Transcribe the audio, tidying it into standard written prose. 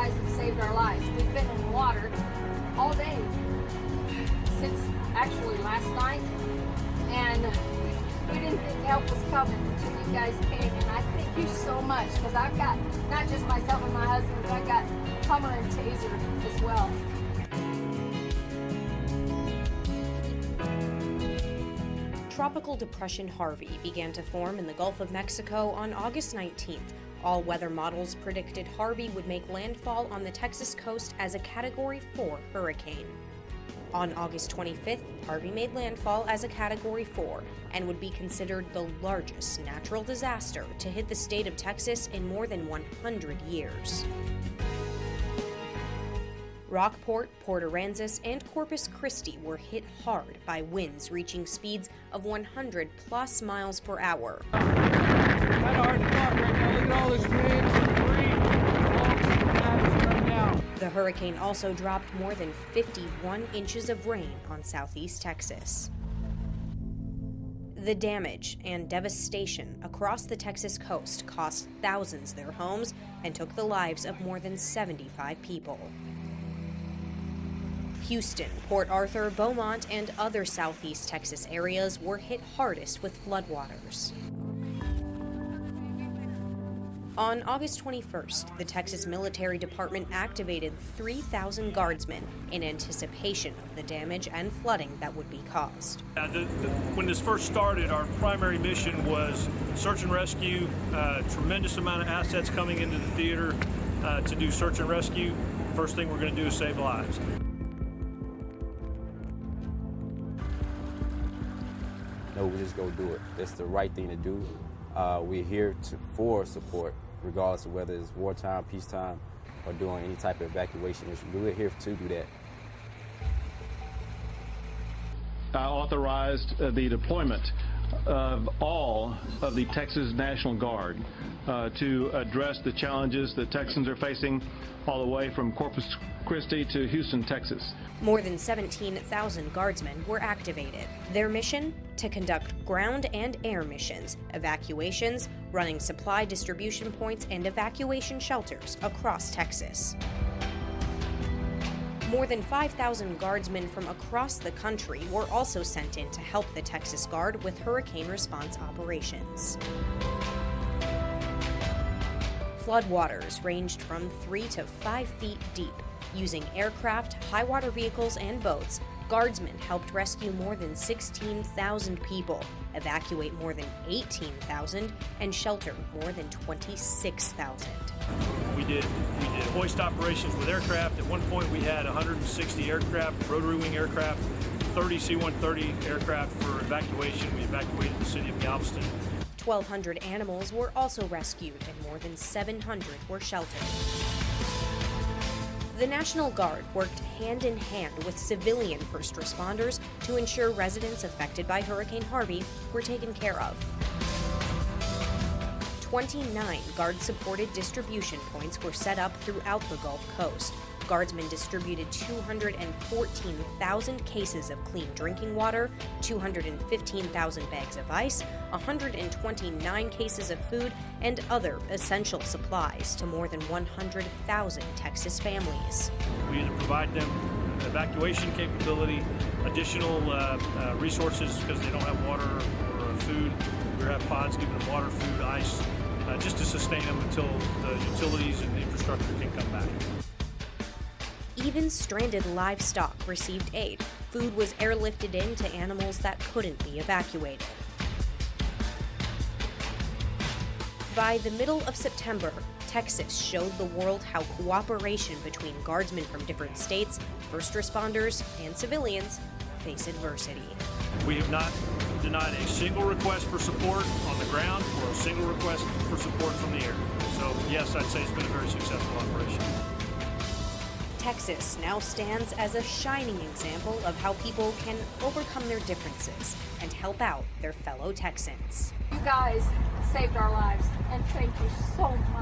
guys have saved our lives. We've been in water all day since actually last night, and we didn't think help was coming until you guys came, and I thank you so much, because I've got not just myself and my husband, but I've got Hummer and Taser as well. Tropical Depression Harvey began to form in the Gulf of Mexico on August 19th. All weather models predicted Harvey would make landfall on the Texas coast as a Category 4 hurricane. On August 25th, Harvey made landfall as a Category 4 and would be considered the largest natural disaster to hit the state of Texas in more than 100 years. Rockport, Port Aransas, and Corpus Christi were hit hard by winds reaching speeds of 100+ miles per hour. Kind of hard to talk right now. Look at all this rain and right now. The hurricane also dropped more than 51 inches of rain on southeast Texas. The damage and devastation across the Texas coast cost thousands their homes and took the lives of more than 75 people. Houston, Port Arthur, Beaumont, and other southeast Texas areas were hit hardest with floodwaters. On August 21st, the Texas Military Department activated 3,000 guardsmen in anticipation of the damage and flooding that would be caused. When this first started, our primary mission was search and rescue. Tremendous amount of assets coming into the theater to do search and rescue. First thing we're going to do is save lives. No, we're just going to do it. It's the right thing to do. We're here for support, regardless of whether it's wartime, peacetime, or doing any type of evacuation issue. We're here to do that. I authorized the deployment of all of the Texas National Guard to address the challenges that Texans are facing all the way from Corpus Christi to Houston, Texas. More than 17,000 guardsmen were activated. Their mission? To conduct ground and air missions, evacuations, running supply distribution points, and evacuation shelters across Texas. More than 5,000 guardsmen from across the country were also sent in to help the Texas Guard with hurricane response operations. Floodwaters ranged from 3 to 5 feet deep. Using aircraft, high-water vehicles, and boats, guardsmen helped rescue more than 16,000 people, evacuate more than 18,000, and shelter more than 26,000. We did hoist operations with aircraft. At one point, we had 160 aircraft, rotary wing aircraft, 30 C-130 aircraft for evacuation. We evacuated the city of Galveston. 1,200 animals were also rescued, and more than 700 were sheltered. The National Guard worked hand-in-hand with civilian first responders to ensure residents affected by Hurricane Harvey were taken care of. 29 Guard-supported distribution points were set up throughout the Gulf Coast. Guardsmen distributed 214,000 cases of clean drinking water, 215,000 bags of ice, 129 cases of food, and other essential supplies to more than 100,000 Texas families. We either provide them evacuation capability, additional resources because they don't have water or food. We have pods giving them water, food, ice, just to sustain them until the utilities and the infrastructure can come back. Even stranded livestock received aid. Food was airlifted in to animals that couldn't be evacuated. By the middle of September, Texas showed the world how cooperation between guardsmen from different states, first responders, and civilians face adversity. We have not denied a single request for support on the ground or a single request for support from the air. So yes, I'd say it's been a very successful operation. Texas now stands as a shining example of how people can overcome their differences and help out their fellow Texans. You guys saved our lives, and thank you so much.